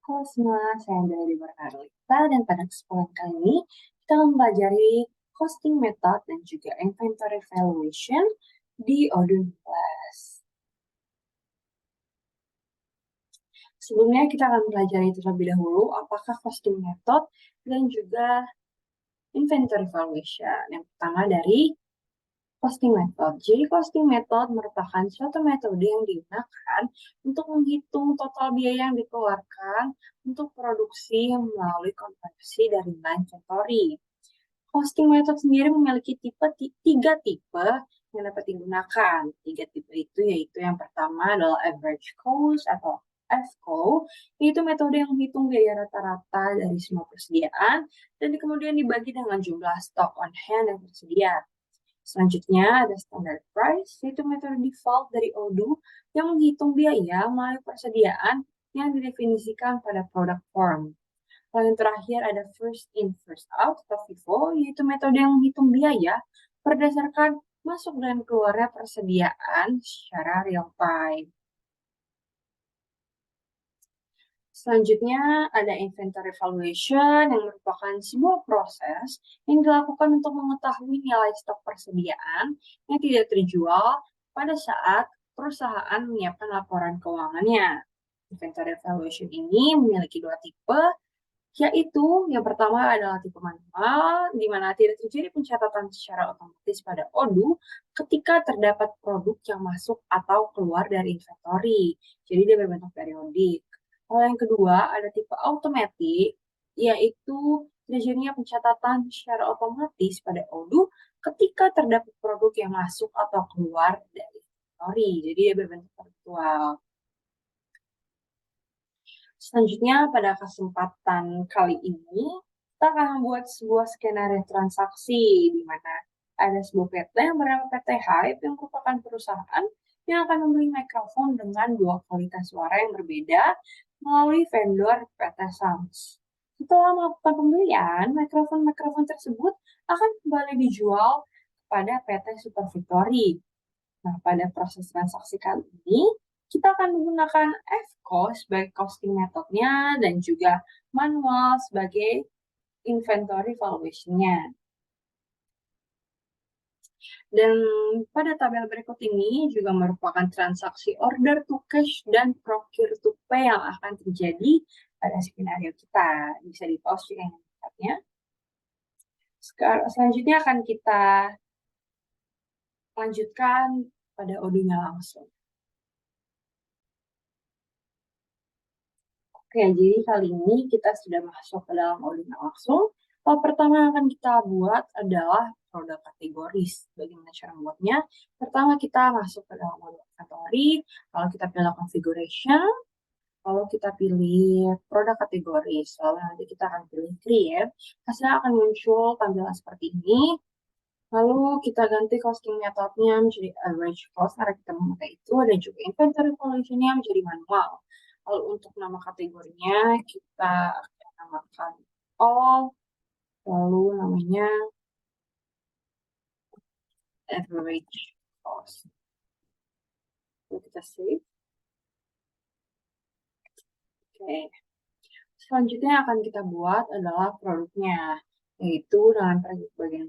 Halo semua, saya Andrea di Arlita dan pada kesempatan kali ini kita akan mempelajari costing method dan juga inventory valuation di Odoo Class. Sebelumnya kita akan mempelajari terlebih dahulu apakah costing method dan juga inventory valuation. Yang pertama dari costing method. Jadi costing method merupakan suatu metode yang digunakan untuk menghitung total biaya yang dikeluarkan untuk produksi melalui konversi dari nilai inventory. Costing method sendiri memiliki tiga tipe yang dapat digunakan. Tiga tipe itu yaitu yang pertama adalah average cost atau FCO, yaitu metode yang menghitung biaya rata-rata dari semua persediaan dan kemudian dibagi dengan jumlah stock on hand yang tersedia. Selanjutnya ada standard price, yaitu metode default dari Odoo yang menghitung biaya melalui persediaan yang didefinisikan pada product form. Lalu yang terakhir ada first in, first out atau FIFO, yaitu metode yang menghitung biaya berdasarkan masuk dan keluarnya persediaan secara real time. Selanjutnya ada inventory valuation yang merupakan sebuah proses yang dilakukan untuk mengetahui nilai stok persediaan yang tidak terjual pada saat perusahaan menyiapkan laporan keuangannya. Inventory valuation ini memiliki dua tipe, yaitu yang pertama adalah tipe manual, di mana tidak terjadi pencatatan secara otomatis pada Odoo ketika terdapat produk yang masuk atau keluar dari inventory. Jadi dia berbentuk periodik. Kalau yang kedua ada tipe automatic, yaitu terjadinya pencatatan secara otomatis pada Odoo ketika terdapat produk yang masuk atau keluar dari inventory. Jadi dia berbentuk virtual. Selanjutnya, pada kesempatan kali ini, kita akan membuat sebuah skenario transaksi di mana ada sebuah PT yang bernama PT Hype yang merupakan perusahaan yang akan membeli mikrofon dengan dua kualitas suara yang berbeda melalui vendor PT Sounds. Setelah melakukan pembelian, mikrofon-mikrofon tersebut akan kembali dijual kepada PT Super Victory. Nah, pada proses transaksi kali ini, kita akan menggunakan FCO sebagai costing methodnya dan juga manual sebagai inventory valuation-nya. Dan pada tabel berikut ini juga merupakan transaksi order to cash dan procure to pay yang akan terjadi pada skenario kita. Bisa di-pause jika ingin melihatnya. Selanjutnya akan kita lanjutkan pada Odoo-nya langsung. Oke, jadi kali ini kita sudah masuk ke dalam Odoo-nya langsung. Pertama yang akan kita buat adalah produk kategoris. Bagaimana cara membuatnya? Pertama kita masuk ke dalam Odoo kategori, lalu kita pilih configuration, lalu kita pilih produk kategoris, lalu nanti kita akan pilih create. Hasilnya akan muncul tampilan seperti ini. Lalu kita ganti costing methodnya menjadi average cost karena kita memakai itu, dan juga inventory valuation-nya menjadi manual. Lalu untuk nama kategorinya kita akan namakan all, lalu namanya average cost. Lalu kita save. Oke. Selanjutnya yang akan kita buat adalah produknya, yaitu dengan bagian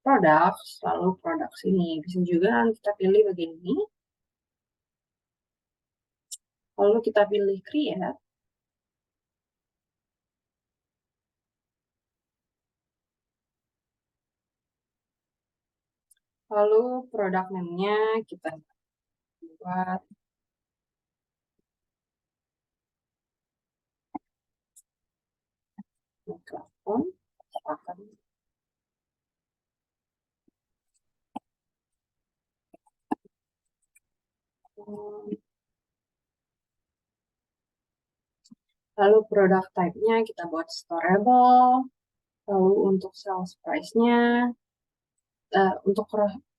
produk, lalu produk sini. Bisa juga kita pilih bagian ini. Lalu kita pilih create. Lalu produk name-nya kita buat mikrofon. Akan lalu produk type-nya kita buat storable. Lalu untuk sales price-nya, untuk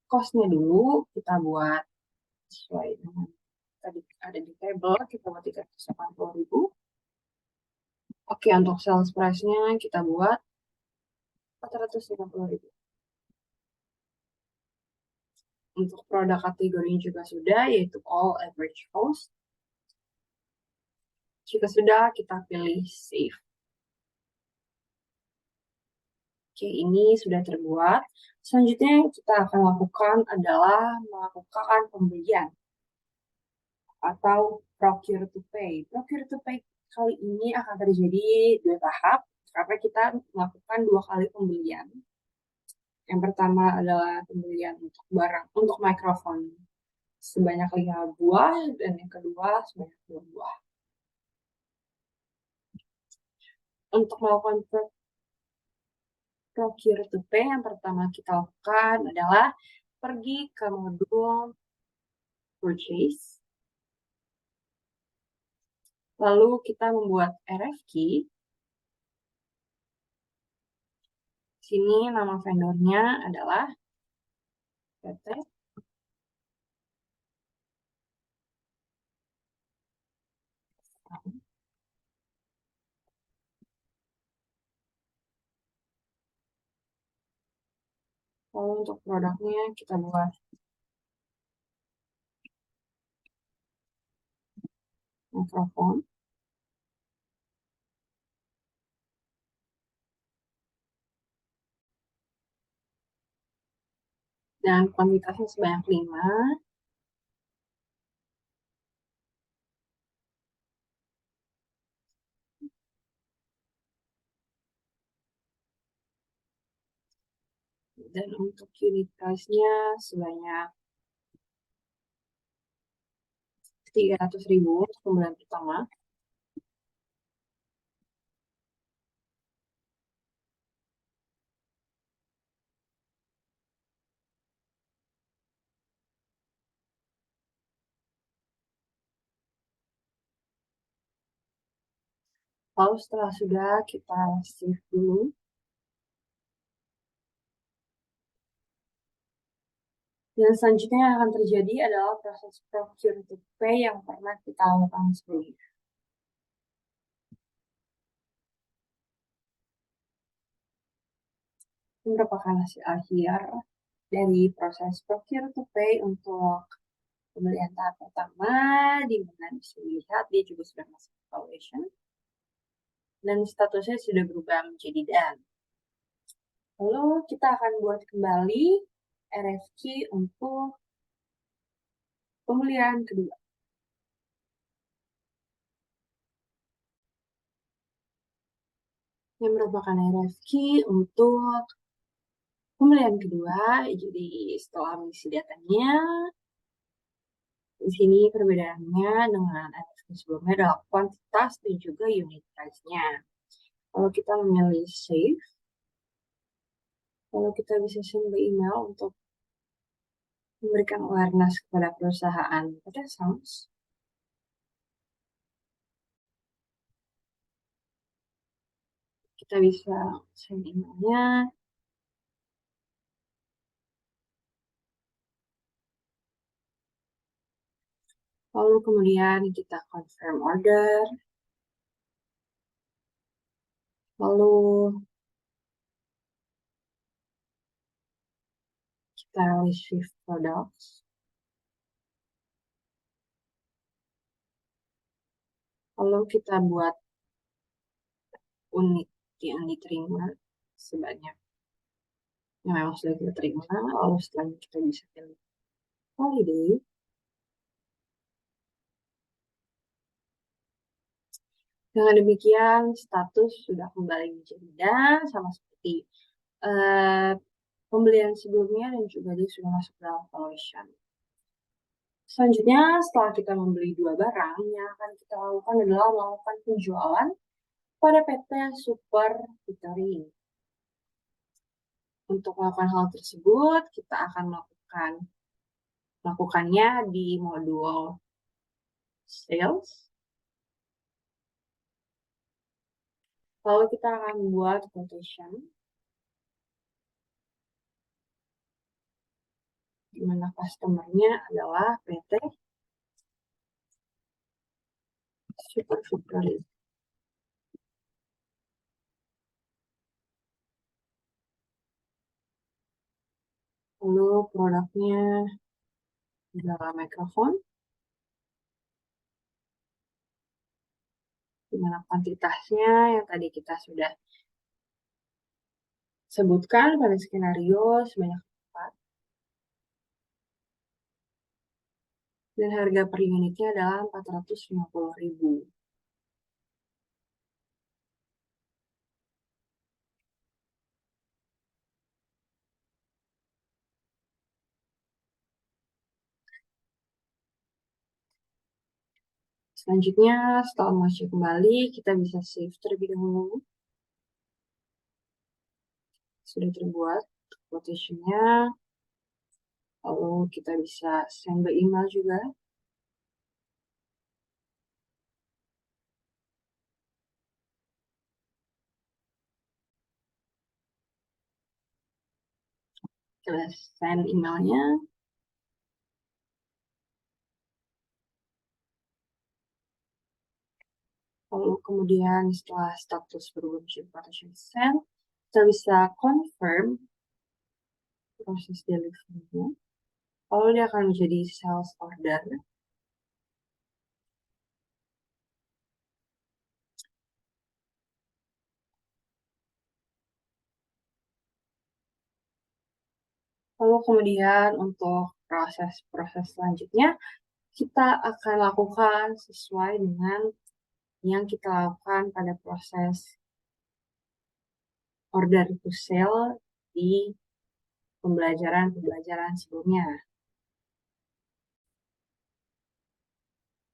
cost-nya dulu kita buat sesuai dengan tadi ada di table, kita buat 380.000. Oke, untuk sales price-nya kita buat 450.000. Untuk produk kategorinya juga sudah, yaitu all average cost. Jika sudah, kita pilih save. Oke, ini sudah terbuat. Selanjutnya yang kita akan lakukan adalah melakukan pembelian atau procure to pay. Procure to pay kali ini akan terjadi dua tahap karena kita melakukan dua kali pembelian. Yang pertama adalah pembelian untuk barang, untuk mikrofon sebanyak 5 buah, dan yang kedua sebanyak 2 buah. Untuk melakukan procure to pay, yang pertama kita lakukan adalah pergi ke modul purchase, lalu kita membuat RFQ. Sini nama vendornya adalah PT. Lalu untuk produknya kita buat mikrofon. Dan kuantitasnya sebanyak 5. Dan untuk unit price-nya sebanyak 300.000 untuk pembelian pertama. Lalu setelah sudah, kita save dulu. Dan selanjutnya yang akan terjadi adalah proses procure to pay yang pernah kita lakukan sebelumnya. Ini merupakan hasil akhir dari proses procure to pay untuk pembelian tahap pertama, di mana bisa dilihat dia juga sudah masuk evaluation. Dan statusnya sudah berubah menjadi done. Lalu kita akan buat kembali RFQ untuk pembelian kedua. Yang merupakan RFQ untuk pembelian kedua. Jadi setelah mengisi datanya, di sini perbedaannya dengan RFQ sebelumnya adalah kuantitas dan juga unit price-nya. Kalau kita memilih save, lalu kita bisa send by email untuk memberikan awareness kepada perusahaan PT Sounds. Kita bisa send emailnya. Lalu kemudian kita confirm order. Lalu kita receive products. Lalu kita buat unit yang diterima sebanyak yang memang sudah kita terima. Lalu setelahnya kita bisa pilih holiday. Dengan demikian, status sudah kembali menjadi dan sama seperti pembelian sebelumnya, dan juga dia sudah masuk dalam valuation. Selanjutnya, setelah kita membeli dua barang, yang akan kita lakukan adalah melakukan penjualan pada PT Super Victory. Untuk melakukan hal tersebut, kita akan melakukannya di modul sales. Lalu kita akan buat quotation, di mana customer-nya adalah PT Super Victory. Lalu produknya adalah mikrofon. di mana kuantitasnya yang tadi kita sudah sebutkan pada skenario sebanyak 4. Dan harga per unitnya adalah 450.000. Selanjutnya, setelah mengecek kembali, kita bisa save terlebih dahulu. Sudah terbuat quotation-nya. Lalu kita bisa send by email juga. Kita send emailnya. Lalu kemudian setelah status berubah menjadi quotation send, kita bisa confirm proses delivery-nya. Lalu dia akan menjadi sales order. Lalu kemudian untuk proses-proses selanjutnya, kita akan lakukan sesuai dengan yang kita lakukan pada proses order to sell di pembelajaran sebelumnya.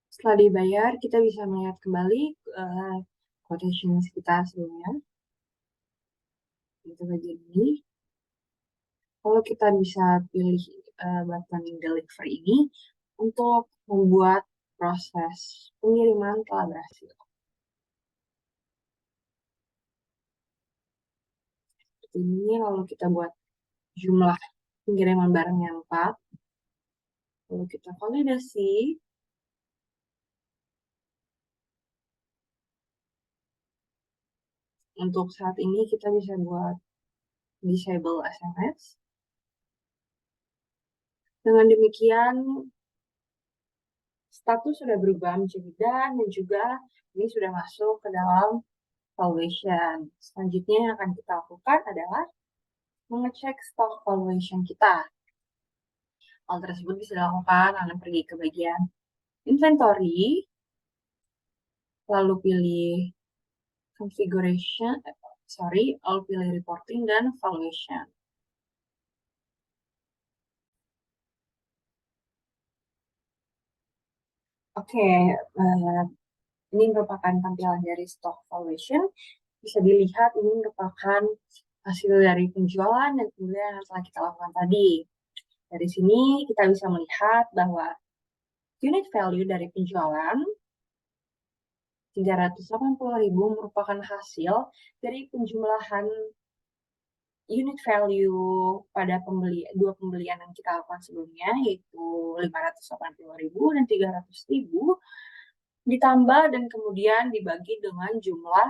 Setelah dibayar, kita bisa melihat kembali quotation kita sebelumnya. Itu bagian ini. Lalu kita bisa pilih button deliver ini untuk membuat proses pengiriman telah berhasil. Seperti ini, lalu kita buat jumlah pengiriman barangnya 4. Lalu kita validasi. Untuk saat ini kita bisa buat disable SMS. Dengan demikian, status sudah berubah menjadi dan juga ini sudah masuk ke dalam valuation. Selanjutnya yang akan kita lakukan adalah mengecek stock valuation kita. Hal tersebut bisa dilakukan dengan pergi ke bagian inventory, lalu pilih configuration, lalu pilih reporting dan valuation. Oke, ini merupakan tampilan dari stock valuation. Bisa dilihat ini merupakan hasil dari penjualan dan pembelian yang telah kita lakukan tadi. Dari sini kita bisa melihat bahwa unit value dari penjualan 380.000 merupakan hasil dari penjumlahan unit value pada dua pembelian yang kita lakukan sebelumnya, yaitu 580.000 dan 300.000, ditambah dan kemudian dibagi dengan jumlah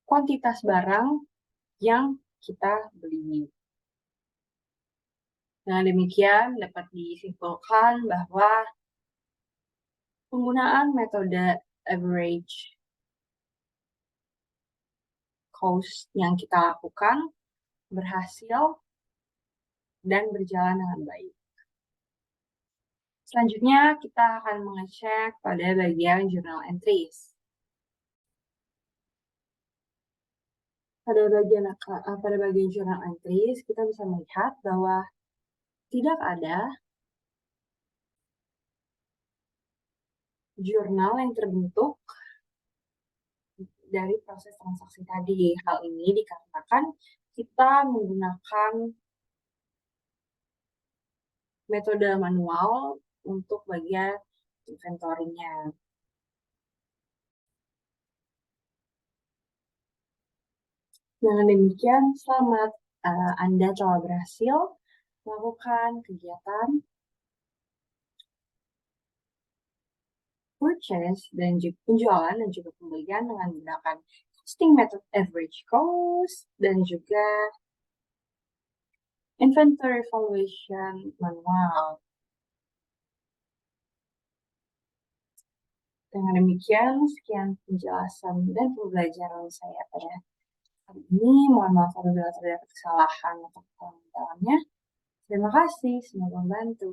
kuantitas barang yang kita beli. Dengan demikian dapat disimpulkan bahwa penggunaan metode average cost yang kita lakukan berhasil dan berjalan dengan baik. Selanjutnya kita akan mengecek pada bagian journal entries. Pada bagian journal entries kita bisa melihat bahwa tidak ada jurnal yang terbentuk dari proses transaksi tadi. Hal ini dikarenakan kita menggunakan metode manual untuk bagian inventory-nya. Dengan demikian, selamat Anda telah berhasil melakukan kegiatan purchase dan juga penjualan dan juga pembelian dengan menggunakan costing method average cost dan juga inventory valuation manual. Dengan demikian, sekian penjelasan dan pembelajaran saya pada hari ini. Mohon maaf apabila terdapat kesalahan atau kekurangan dalamnya. Terima kasih, semoga membantu.